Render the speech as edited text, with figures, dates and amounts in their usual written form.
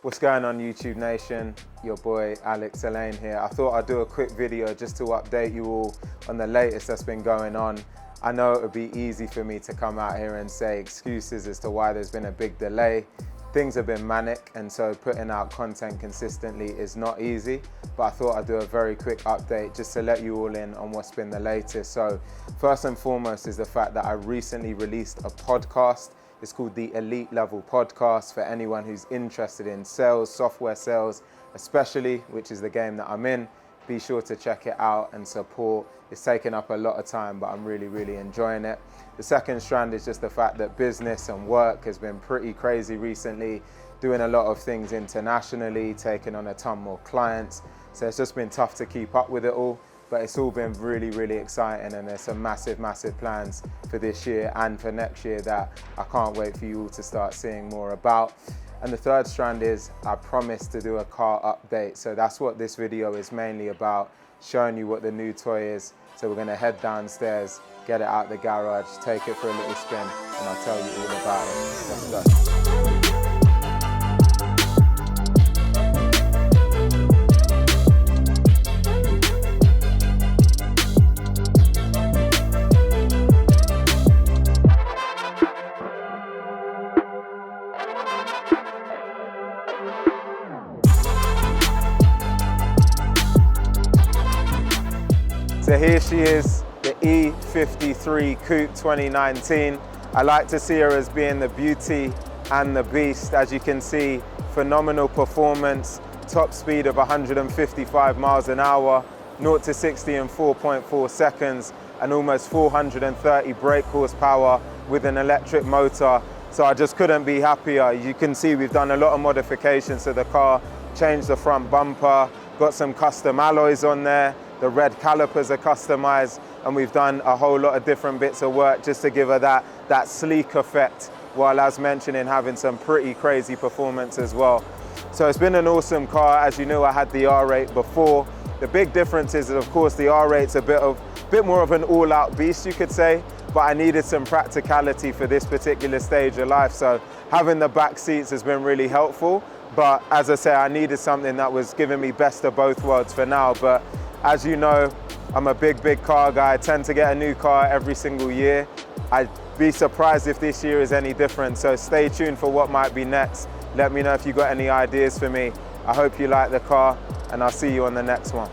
What's going on, YouTube Nation? Your boy Alex Elaine here. I thought I'd do a quick video just to update you all on the latest that's been going on. I know it would be easy for me to come out here and say excuses as to why there's been a big delay. Things have been manic, and so putting out content consistently is not easy, but I thought I'd do a very quick update just to let you all in on what's been the latest. So first and foremost is the fact that I recently released a podcast. It's called the Elite Level Podcast for anyone who's interested in sales, software sales especially, which is the game that I'm in. Be sure to check it out and support. It's taken up a lot of time, but I'm really enjoying it. The second strand is just the fact that business and work has been pretty crazy recently, doing a lot of things internationally, taking on a ton more clients. So it's just been tough to keep up with it all. But it's all been really exciting, and there's some massive plans for this year and for next year that I can't wait for you all to start seeing more about. And the third strand is I promised to do a car update. So that's what this video is mainly about, showing you what the new toy is. So we're gonna head downstairs, get it out the garage, take it for a little spin, and I'll tell you all about it. Let's go. So here she is, the E53 Coupe 2019. I like to see her as being the beauty and the beast. As you can see, phenomenal performance, top speed of 155 miles an hour, 0 to 60 in 4.4 seconds, and almost 430 brake horsepower with an electric motor. So I just couldn't be happier. You can see we've done a lot of modifications to the car, changed the front bumper, got some custom alloys on there. The red calipers are customized, and we've done a whole lot of different bits of work just to give her that sleek effect, while as mentioning having some pretty crazy performance as well. So it's been an awesome car. As you know, I had the R8 before. The big difference is that, of course, the R8's a bit more of an all-out beast, you could say, but I needed some practicality for this particular stage of life. So having the back seats has been really helpful. But as I say, I needed something that was giving me best of both worlds for now. But as you know, I'm a big car guy. I tend to get a new car every single year. I'd be surprised if this year is any different. So stay tuned for what might be next. Let me know if you got any ideas for me. I hope you like the car, and I'll see you on the next one.